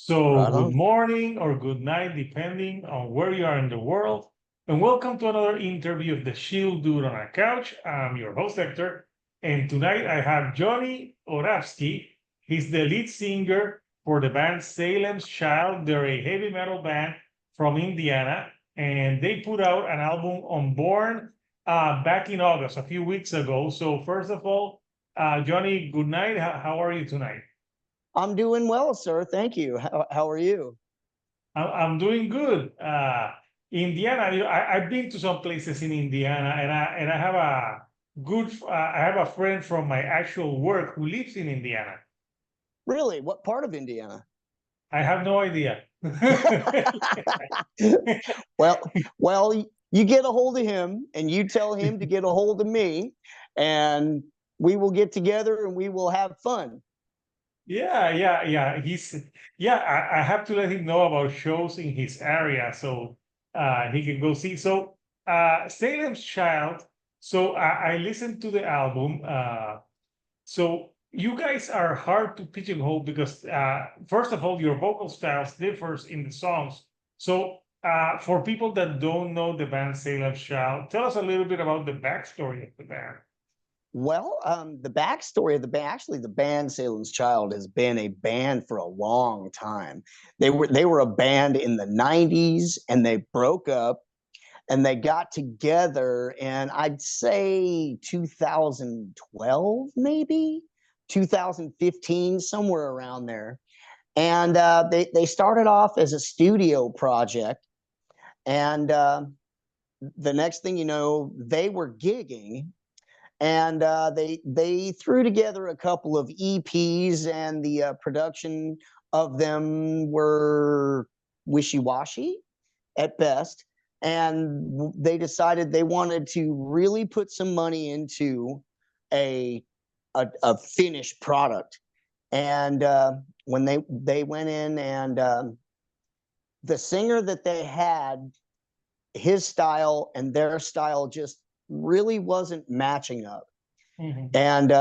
So, Right good on. morning or good night, depending on where you are in the world. And welcome to another interview of the Shield Dude on a Couch. I'm your host, Hector. And tonight I have Johnny Oravsky. He's the lead singer for the band Salem's Child. They're a heavy metal band from Indiana. And they put out an album, Unbound, back in August, a few weeks ago. So, first of all, Johnny, good night. How are you tonight? I'm doing well, sir. Thank you. How are you? I'm doing good. Indiana, I've been to some places in Indiana, and I have a I have a friend from my actual work who lives in Indiana. Really? What part of Indiana? I have no idea. Well, well, you get a hold of him and you tell him to get a hold of me, and we will get together and we will have fun. Yeah. I have to let him know about shows in his area so he can go see. So Salem's Child. So I listened to the album. So you guys are hard to pigeonhole because first of all, your vocal styles differs in the songs. So for people that don't know the band Salem's Child, tell us a little bit about the backstory of the band. Well, the backstory of the band, actually, the band Salem's Child has been a band for a long time. They were a band in the 90s and they broke up and they got together and I'd say 2012, maybe 2015, somewhere around there. And they started off as a studio project. And the next thing you know, they were gigging and they threw together a couple of EPs, and the production of them were wishy-washy at best. And they decided they wanted to really put some money into a a finished product. And when they went in and the singer that they had, his style and their style just really wasn't matching up. Mhm. And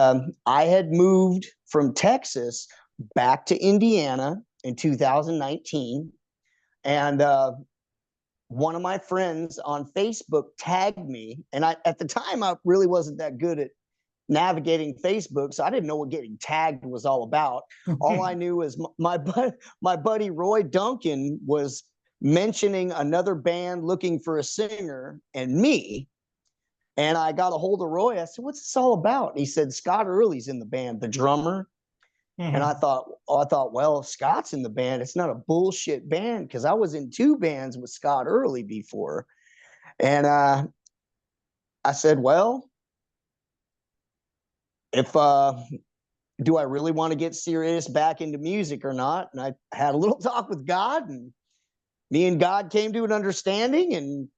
I had moved from Texas back to Indiana in 2019. And one of my friends on Facebook tagged me. And at the time, I really wasn't that good at navigating Facebook, so I didn't know what getting tagged was all about. All I knew is my buddy Roy Duncan was mentioning another band looking for a singer and me. And I got a hold of Roy. I said, "What's this all about?" And he said, "Scott Early's in the band, the drummer." And I Mhm. thought, well, if Scott's in the band, it's not a bullshit band, because I was in two bands with Scott Early before. And I said, well, if do I really want to get serious back into music or not? And I had a little talk with God, and me and God came to an understanding, and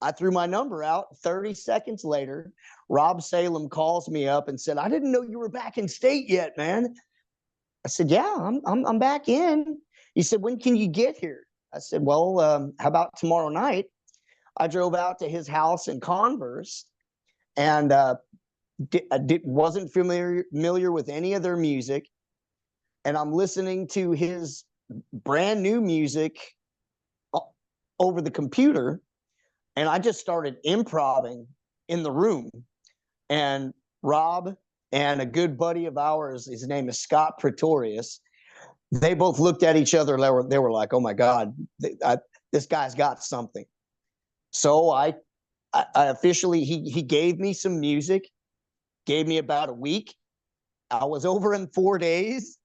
I threw my number out. 30 seconds later, Rob Salem calls me up and said, "I didn't know you were back in state yet, man." I said, "Yeah, I'm back in." He said, "When can you get here?" I said, "Well, how about tomorrow night?" I drove out to his house in Converse, and wasn't familiar with any of their music. And I'm listening to his brand new music over the computer. And I just started improvising in the room. And Rob and a good buddy of ours, his name is Scott Pretorius, they both looked at each other. They were like, "Oh my God, this guy's got something." So I officially, he gave me some music, gave me about a week. I was over in 4 days,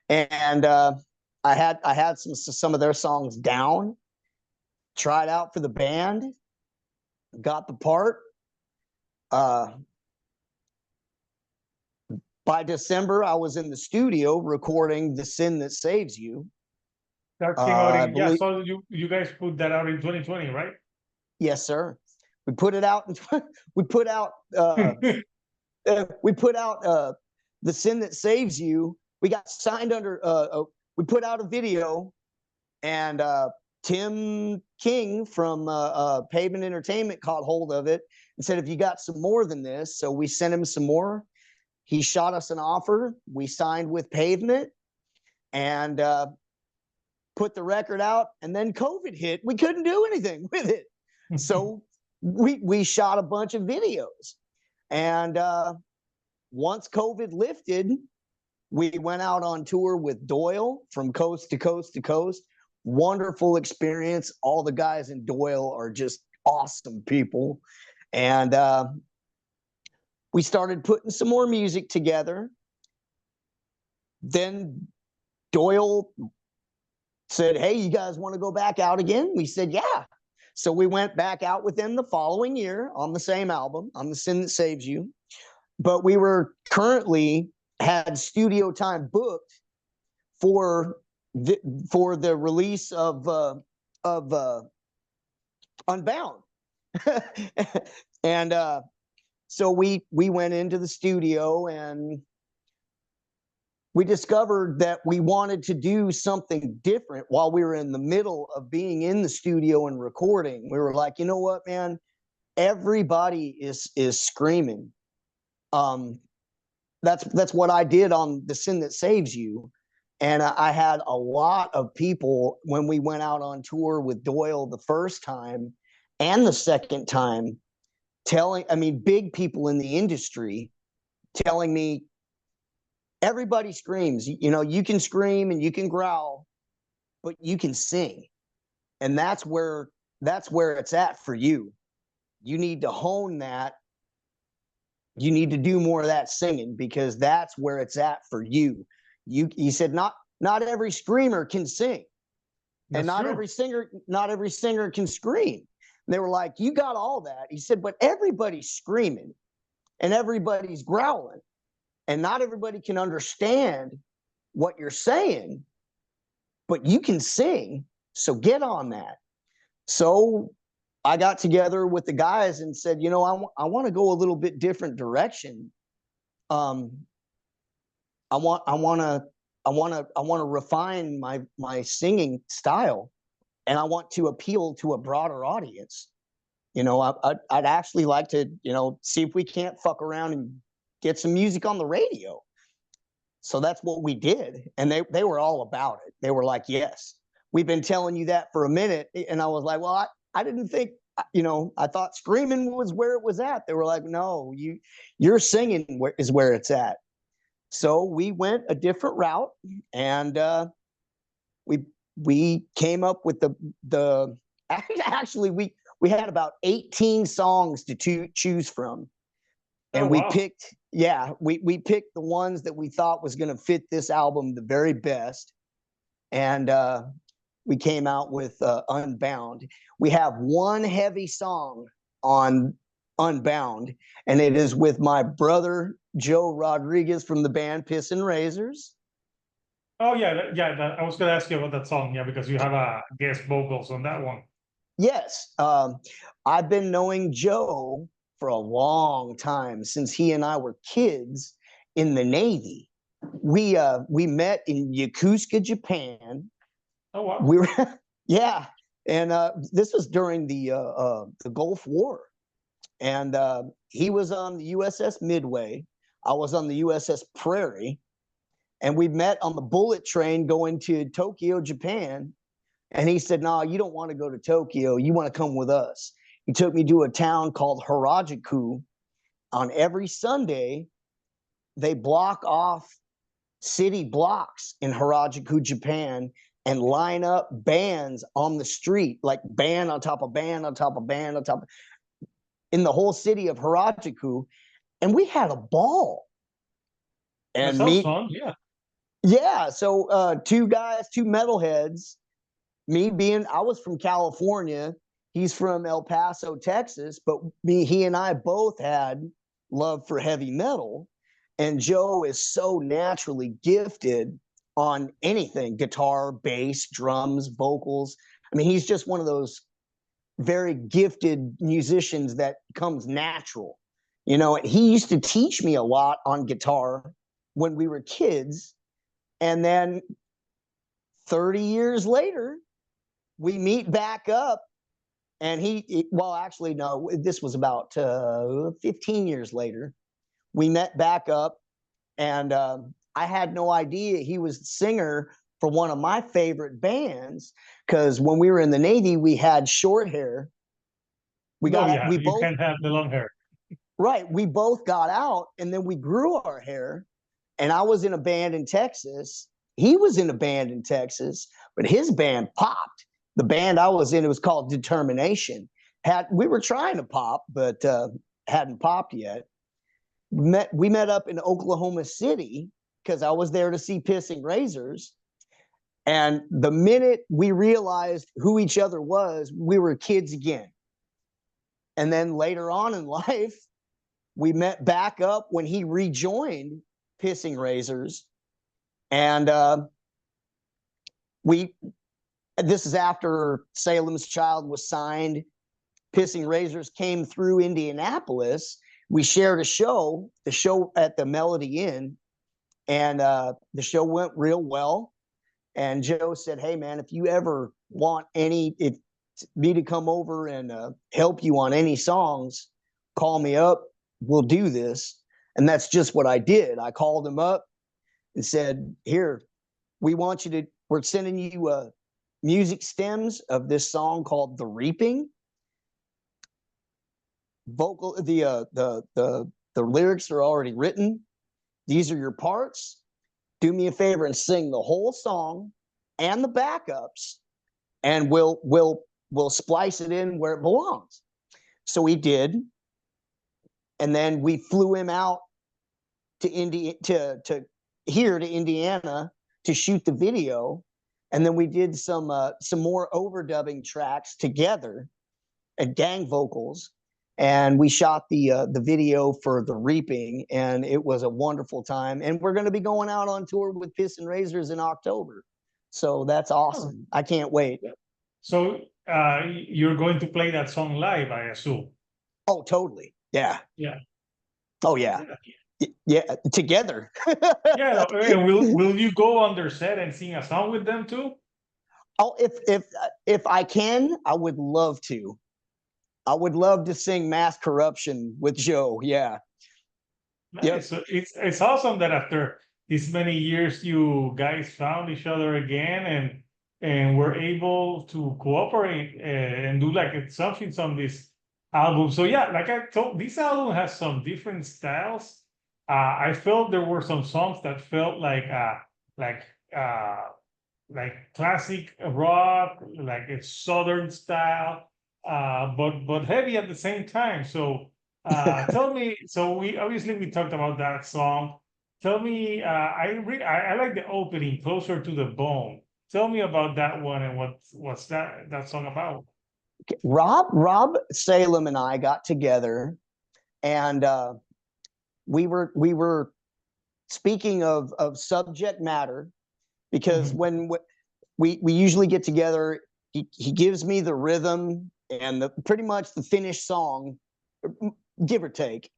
and I had some of their songs down, tried out for the band, got the part. Uh, by December, I was in the studio recording "The Sin That Saves You." That came out I in, yeah, believe, so you guys put that out in 2020, right? yes, sir. We put it out. We put out. We put out "The Sin That Saves You." We got signed under. We put out a video, and Tim King from Pavement Entertainment caught hold of it and said, "If you got some more than this," so we sent him some more. He shot us an offer. We signed with Pavement, and put the record out, and then COVID hit. We couldn't do anything with it. So we shot a bunch of videos. And once COVID lifted, we went out on tour with Doyle from coast to coast to coast. Wonderful experience. All the guys in Doyle are just awesome people. And we started putting some more music together. Then Doyle said, hey, you guys want to go back out again? We said, yeah. So we went back out with them the following year on the same album, on The Sin That Saves You. But we were currently had studio time booked for the release of Unbound. And so we went into the studio, and we discovered that we wanted to do something different while we were in the middle of being in the studio and recording. We were like, you know what, man, everybody is screaming. That's what I did on The Sin That Saves You. And I had a lot of people when we went out on tour with Doyle the first time and the second time big people in the industry telling me, everybody screams. You know, you can scream and you can growl, but you can sing. And that's where it's at for you. You need to hone that. You need to do more of that singing, because that's where it's at for you. You said not every screamer can sing. And not every singer can scream. And they were like, you got all that. He said, but everybody's screaming and everybody's growling. And not everybody can understand what you're saying, but you can sing. So get on that. So I got together with the guys and said, you know, I want to go a little bit different direction. I want to refine my singing style, and I want to appeal to a broader audience. You know, I'd actually like to, you know, see if we can't fuck around and get some music on the radio. So that's what we did. And they were all about it. They were like, yes, we've been telling you that for a minute. And I was like, well, I didn't think, you know, I thought screaming was where it was at. They were like, no, you're singing is where it's at. So we went a different route, and we came up with the actually we had about 18 songs to choose from. And we picked, we picked the ones that we thought was going to fit this album the very best. And we came out with Unbound. We have one heavy song on Unbound, and it is with my brother, Joe Rodriguez, from the band Piss and Razors. Oh, yeah. I was going to ask you about that song, because you have a guest vocals on that one. Yes. I've been knowing Joe for a long time, since he and I were kids in the Navy. We met in Yokosuka, Japan. Oh, wow. We were, yeah, and this was during the Gulf War, and he was on the USS Midway. I was on the USS Prairie, and we met on the bullet train going to Tokyo, Japan. And he said, "No, you don't want to go to Tokyo. You want to come with us." He took me to a town called Harajuku. On every Sunday, they block off city blocks in Harajuku, Japan, and line up bands on the street, like band on top of band on top of band on top of, in the whole city of Harajuku. And we had a ball. And that sounds fun, yeah. Yeah, so two metalheads, I was from California, he's from El Paso, Texas, but he and I both had love for heavy metal. And Joe is so naturally gifted on anything: guitar, bass, drums, vocals. I mean, he's just one of those very gifted musicians that comes natural. You know, he used to teach me a lot on guitar when we were kids. And then 30 years later, we meet back up, and this was about 15 years later. We met back up, and I had no idea he was the singer for one of my favorite bands, because when we were in the Navy, we had short hair. We you both can't have the long hair. right. We both got out, and then we grew our hair. And I was in a band in Texas. He was in a band in Texas, but his band popped. The band I was in, it was called Determination. We were trying to pop, but hadn't popped yet. We met up in Oklahoma City because I was there to see Pissing Razors. And the minute we realized who each other was, we were kids again. And then later on in life, we met back up when he rejoined Pissing Razors. And this is after Salem's Child was signed. Pissing Razors came through Indianapolis. We shared the show at the Melody Inn, and the show went real well. And Joe said, "Hey man, if you ever want me to come over and help you on any songs, call me up. We'll do this." And that's just what I did. I called him up and said, "Here, we're sending you music stems of this song called The Reaping. The lyrics are already written. These are your parts. Do me a favor and sing the whole song and the backups, and we'll splice it in where it belongs." So he did. And then we flew him out to Indiana to shoot the video. And then we did some more overdubbing tracks together and gang vocals. And we shot the video for The Reaping, and it was a wonderful time. And we're going to be going out on tour with Pissing Razors in October. So that's awesome. I can't wait. So you're going to play that song live, I assume. Oh, totally. Yeah. Yeah. Oh, yeah. Yeah, together. Yeah, and will you go on their set and sing a song with them too? Oh, if I can, I would love to. I would love to sing Mass Corruption with Joe. Yeah. Nice. Yep. So it's awesome that after these many years, you guys found each other again and were able to cooperate and do like something on this album. So yeah, like I told, this album has some different styles. I felt there were some songs that felt like classic rock, like a southern style, but heavy at the same time. So tell me, so we talked about that song. Tell me, I like the opening, Closer to the Bone. Tell me about that one and what's that song about? Rob Salem and I got together, and we were speaking of subject matter, because when we usually get together, he gives me the rhythm and pretty much the finished song, give or take,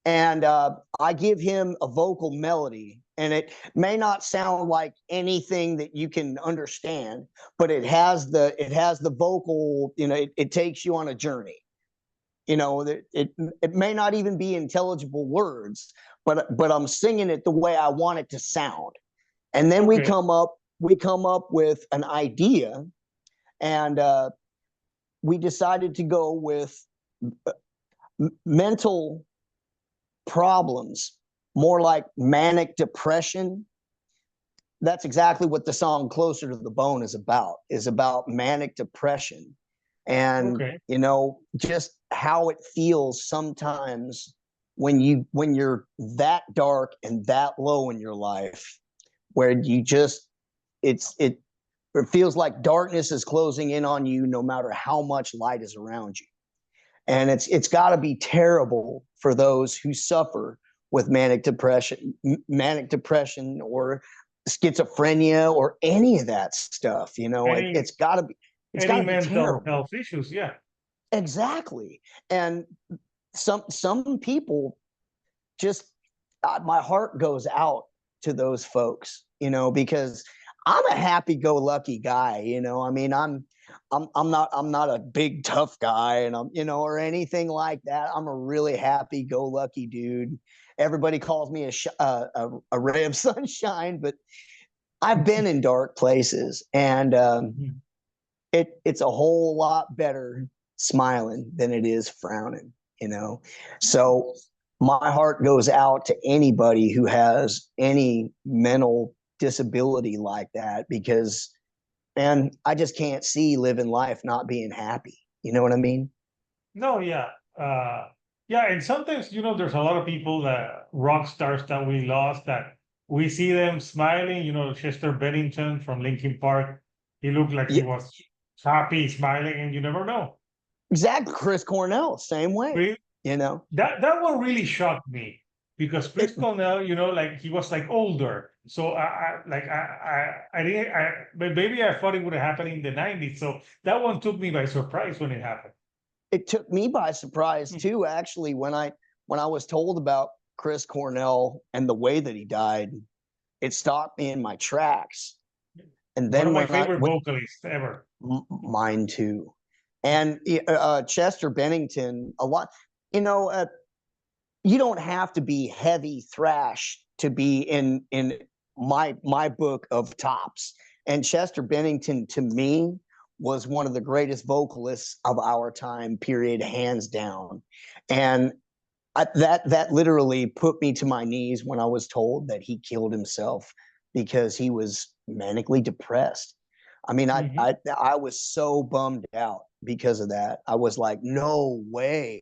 and I give him a vocal melody, and it may not sound like anything that you can understand, but it has the vocal, it takes you on a journey. It may not even be intelligible words, but I'm singing it the way I want it to sound. And then we come up with an idea, and we decided to go with mental problems, more like manic depression. That's exactly what the song Closer to the Bone is about manic depression. And just how it feels sometimes when you're that dark and that low in your life, where you just it feels like darkness is closing in on you no matter how much light is around you. And it's got to be terrible for those who suffer with manic depression or schizophrenia or any of that stuff. It's got to be mental terrible. Health issues. Yeah, exactly. And some people just, my heart goes out to those folks, because I'm a happy-go-lucky guy. I mean, I'm not a big tough guy, and or anything like that. I'm a really happy-go-lucky dude. Everybody calls me a ray of sunshine, but I've been in dark places, and Mhm. it's a whole lot better smiling than it is frowning, you know. So my heart goes out to anybody who has any mental disability like that, because man, I just can't see living life not being happy. You know what I mean? No, yeah. Yeah, and sometimes, there's a lot of people that rock stars that we lost that we see them smiling, Chester Bennington from Linkin Park. He looked like he Yeah, was happy, smiling, and you never know. exactly. Chris Cornell, same way. Really, You know, that one really shocked me because it, Chris Cornell, like he was like older. So I didn't, but maybe I thought it would have happened in the 90s. So that one took me by surprise when it happened. it took me by surprise too. Actually, when I was told about Chris Cornell and the way that he died, it stopped me in my tracks. And One of then my when I favorite when, vocalists ever. mine too, and Chester Bennington, a lot. You know, you don't have to be heavy thrash to be in my book of tops. And Chester Bennington, to me, was one of the greatest vocalists of our time period, hands down. And that literally put me to my knees when I was told that he killed himself because he was manically depressed. I mean, Mhm. I was so bummed out because of that. I was like, no way.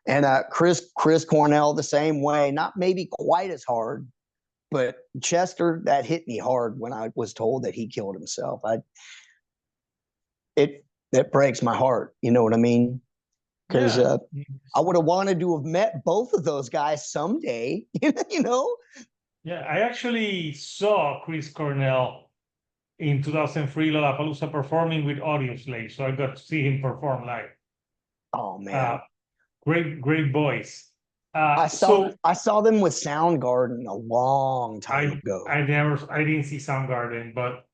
And Chris Cornell the same way, not maybe quite as hard, but Chester, that hit me hard when I was told that he killed himself. It that breaks my heart. You know what I mean? Because Yeah. I would have wanted to have met both of those guys someday. You know? Yeah. I actually saw Chris Cornell in 2003 Lollapalooza performing with Audioslave. So I got to see him perform live. Oh Uh, man, great voice. So I saw them with Soundgarden a long time ago. I didn't see Soundgarden, but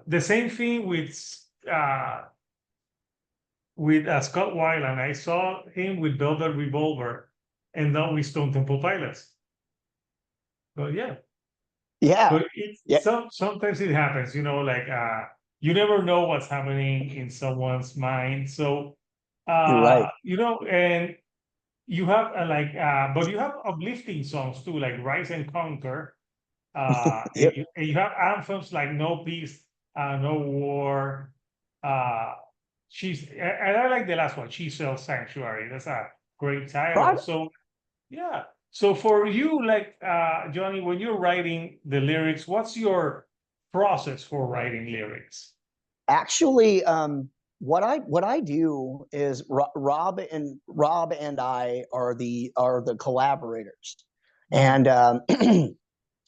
the same thing with Scott Weiland. I saw him with Velvet Revolver and then with Stone Temple Pilots. But yeah, Yeah, but it's yeah, sometimes it happens, like you never know what's happening in someone's mind. So you're right. and you have but you have uplifting songs too, like Rise and Conquer. Yep. And you have anthems like No Peace, No War. Uh, and I like the last one, She Sells Sanctuary. That's a great title. Right. So, yeah. So for you, like, Johnny, when you're writing the lyrics, what's your process for writing lyrics? Actually, what I do is Rob and I are the collaborators, Mhm. and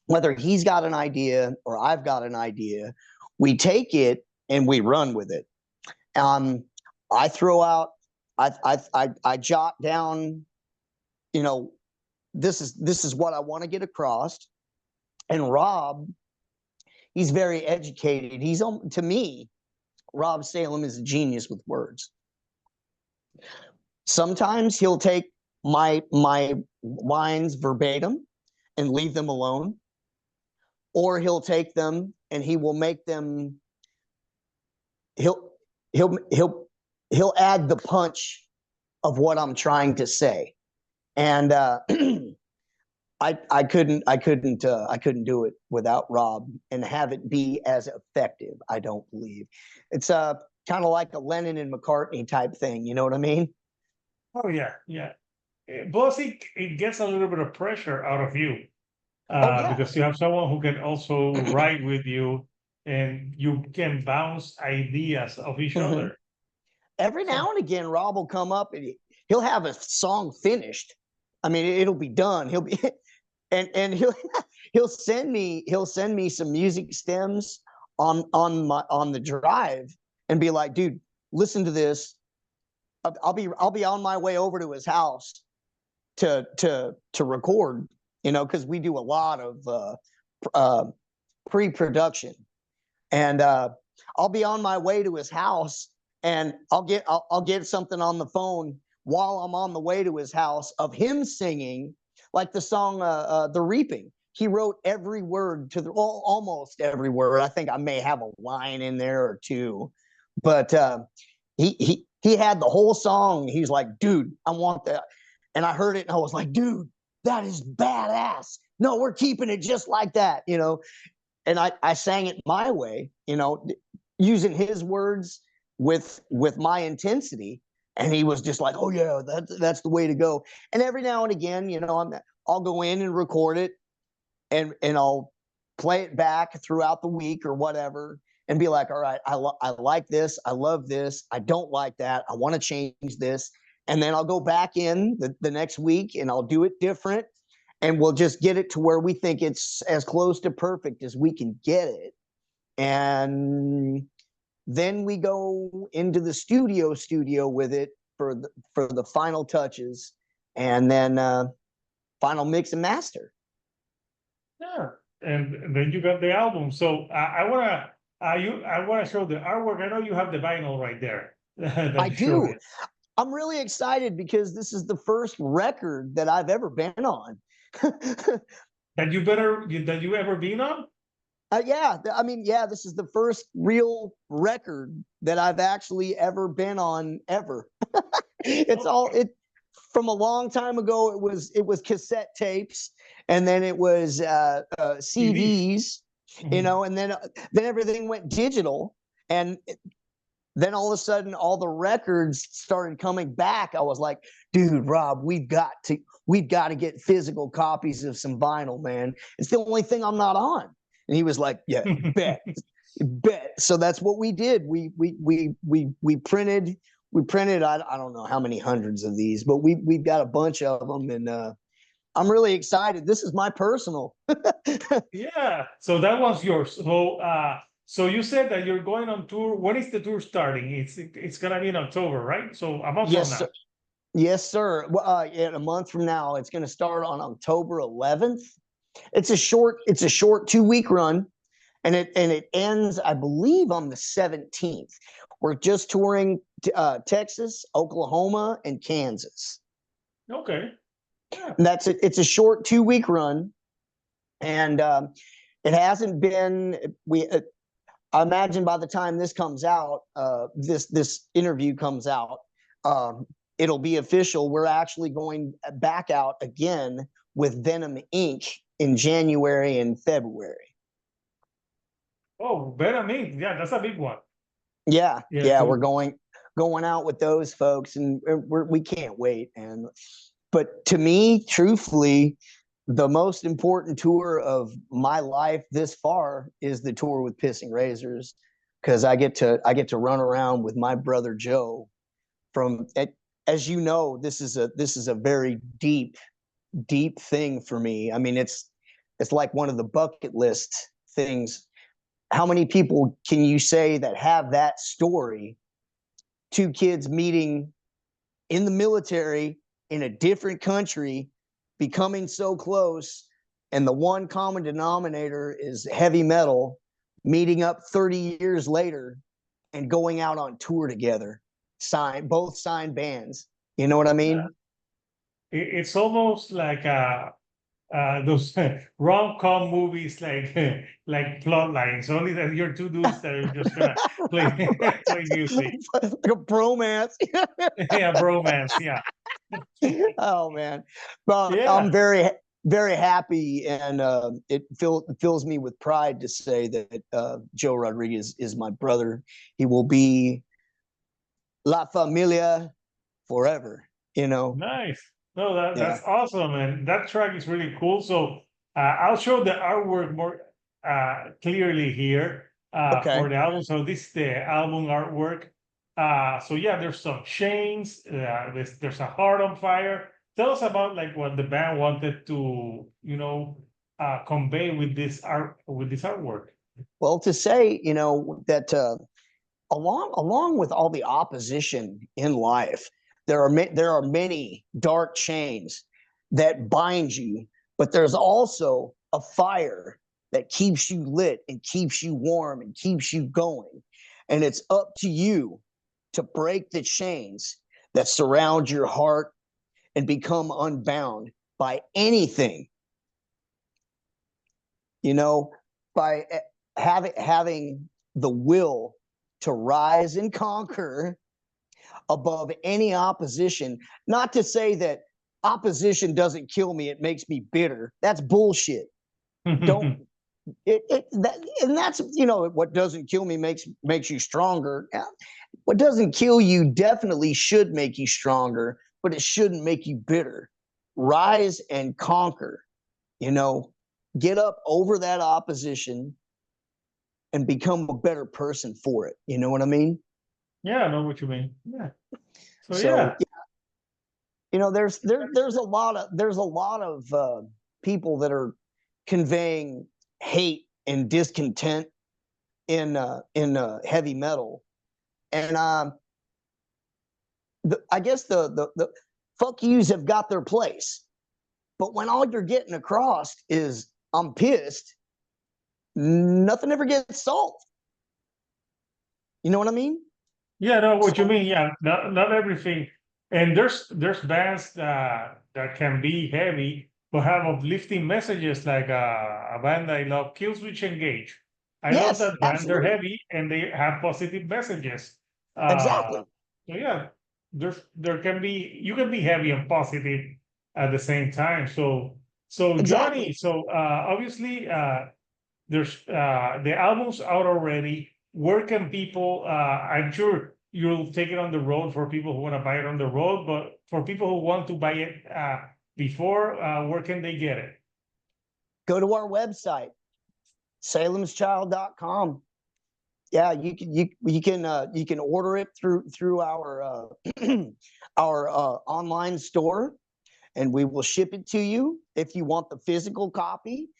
whether he's got an idea or I've got an idea, we take it and we run with it. Um, I throw out, I jot down, you know, this is what I want to get across. And Rob, he's very educated. To me, Rob Salem is a genius with words. Sometimes he'll take my lines verbatim and leave them alone, or he'll take them and he will make them. He'll he'll he'll he'll add the punch of what I'm trying to say, and I couldn't do it without Rob and have it be as effective. I don't believe it's kind of like a Lennon and McCartney type thing. You know what I mean? Oh, yeah, yeah. Plus, it gets a little bit of pressure out of you Oh yeah. because you have someone who can also write with you and you can bounce ideas of each other. Every So, now and again, Rob will come up and he'll have a song finished. I mean, it'll be done. He'll be and he'll send me some music stems on the drive and be like, dude, listen to this. I'll be on my way over to his house to record, because we do a lot of uh, pre-production, and I'll be on my way to his house, and I'll get something on the phone while I'm on the way to his house of him singing like the song "The Reaping." he wrote every word to the, well, almost every word. I think I may have a line in there or two, but he had the whole song. He's like, dude, I want that. And I heard it and I was like, dude, that is badass. No, we're keeping it just like that, you know. And I sang it my way, you know, using his words with my intensity. And he was just like, oh yeah, that's the way to go. And every now and again, you know, I'll go in and record it, and I'll play it back throughout the week or whatever, and be like, all right, I like this, I love this, I don't like that, I want to change this. And then I'll go back in the next week and I'll do it different, and we'll just get it to where we think it's as close to perfect as we can get it. And then we go into the studio with it for the final touches, and then final mix and master. Yeah, and then you got the album. So I wanna show the artwork. I know you have the vinyl right there. That I you showed do. it. I'm really excited because this is the first record that I've ever been on. That you ever been on? Yeah, I mean, yeah, this is the first real record that I've actually ever been on ever. It's all Okay. it from a long time ago. It was cassette tapes, and then it was CDs. CDs, you Mhm. know, and then everything went digital, and then all of a sudden all the records started coming back. I was like, dude, Rob, we've got to get physical copies of some vinyl, man. It's the only thing I'm not on. And he was like, yeah, bet. So that's what we did. We printed I don't know how many hundreds of these, but we've got a bunch of them. And I'm really excited. This is my personal. Yeah. So that was yours. So you said that you're going on tour. When is the tour starting? It's gonna be in October, right? So a month from Yes, now. sir. Yes, sir. Well, in a month from now, it's going to start on October 11th. It's a short 2 week run, and it ends, I believe, on the 17th. We're just touring Texas, Oklahoma, and Kansas. Okay. Yeah. And that's it. It's a short 2 week run, and it hasn't been. I imagine by the time this comes out, this interview comes out, it'll be official. We're actually going back out again with Venom Inc. in January and February. Oh, better me. Yeah, that's a big one. Yeah. Yeah, we're going out with those folks, and we can't wait. And but to me, truthfully, the most important tour of my life this far is the tour with Pissing Razors, because I get to run around with my brother Joe. From as you know, this is a very deep thing for me. I mean, it's like one of the bucket list things. How many people can you say that have that story? Two kids meeting in the military in a different country, becoming so close, and the one common denominator is heavy metal, meeting up 30 years later and going out on tour together, both signed bands. You know what I Yeah. mean? It's almost like those rom-com movies, like plot lines. Only that you're two dudes that are just gonna play play music. Like a bromance. Yeah, bromance. Yeah. Oh man, but Yeah. I'm very happy, and fills me with pride to say that Joe Rodriguez is my brother. He will be La Familia forever. You know. Nice. No, Yeah. that's awesome, and that track is really cool. So I'll show the artwork more clearly here Okay. for the album. So this is the album artwork. So yeah, there's some chains. There's a heart on fire. Tell us about like what the band wanted to, convey with this artwork. Well, to say that along with all the opposition in life, there are many dark chains that bind you, but there's also a fire that keeps you lit and keeps you warm and keeps you going. And it's up to you to break the chains that surround your heart and become unbound by anything you know, by having the will to rise and conquer above any opposition. Not to say that opposition doesn't kill me, it makes me bitter. That's bullshit. Don't and that's, you know, what doesn't kill me makes you stronger. What doesn't kill you definitely should make you stronger, but it shouldn't make you bitter. Rise and conquer, you know, get up over that opposition and become a better person for it. You know what I mean? Yeah, I know what you mean. Yeah. So So yeah. you know, there's a lot of people that are conveying hate and discontent in heavy metal, and I guess the fuck yous have got their place, but when all you're getting across is I'm pissed, nothing ever gets solved. You know what I mean? Yeah, I know what you So mean. Yeah, not everything. And there's bands that can be heavy but have uplifting messages, like a band I love, Killswitch Engage. I love yes, that band. They're absolutely, heavy and they have positive messages. exactly, So yeah, there can be, you can be heavy and positive at the same time. So Johnny, exactly. so obviously there's the album's out already. Where can people, I'm sure you'll take it on the road for people who want to buy it on the road, but for people who want to buy it before, where can they get it? Go to our website, salemschilde.com. Yeah, you can order it through our our online store, and we will ship it to you if you want the physical copy.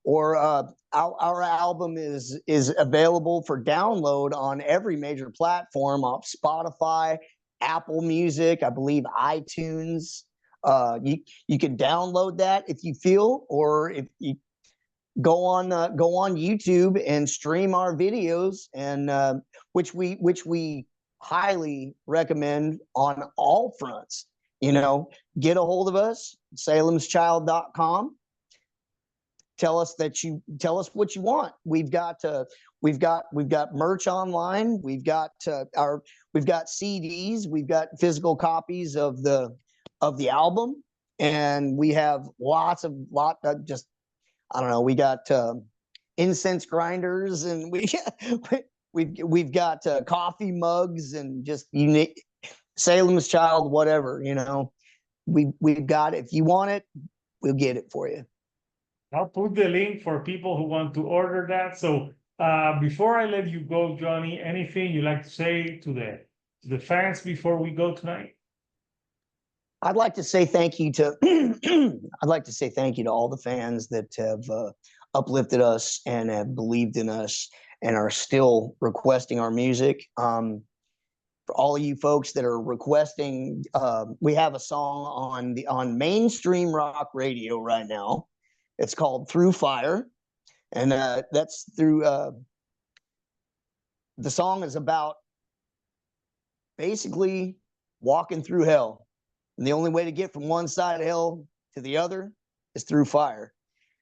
Or our album is available for download on every major platform, off Spotify, Apple Music, I believe iTunes. You can download that if you feel, or if you go on YouTube and stream our videos, and which we highly recommend on all fronts. You know, get a hold of us, salemschilde.com. Tell us what you want. We've got merch online. We've got CDs. We've got physical copies of the album, and we have just, I don't know. We got incense grinders, and we've got coffee mugs, and just unique Salem's Child, whatever, you know. We've got it. If you want it, we'll get it for you. I'll put the link for people who want to order that. So before I let you go, Johnny, anything you like to say to the fans before we go tonight? I'd like to say thank you to I'd like to say thank you to all the fans that have uplifted us and have believed in us and are still requesting our music. For all of you folks that are requesting, we have a song on mainstream rock radio right now. It's called "Through Fire," and that's through. The song is about basically walking through hell. And the only way to get from one side of hell to the other is through fire.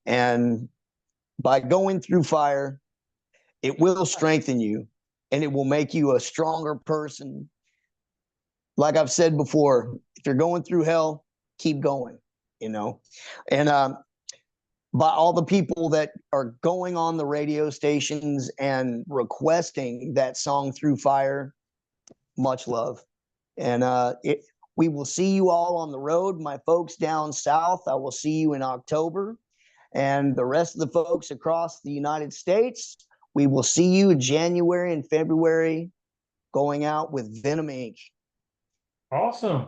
And by going through fire, it will strengthen you, and it will make you a stronger person. Like I've said before, if you're going through hell, keep going, you know. And by all the people that are going on the radio stations and requesting that song "Through Fire," much love. And we will see you all on the road. My folks down south, I will see you in October. And the rest of the folks across the United States, we will see you in January and February, going out with Venom Inc. Awesome.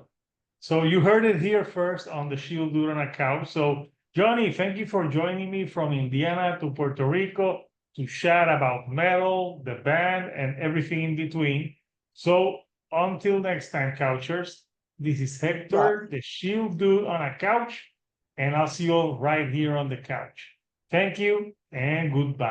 So you heard it here first on the Shield Dude on a Couch. So Johnny, thank you for joining me from Indiana to Puerto Rico to chat about metal, the band, and everything in between. So until next time, Couchers, this is Hector, the Shield Dude on a Couch, and I'll see you all right here on the couch. Thank you and goodbye.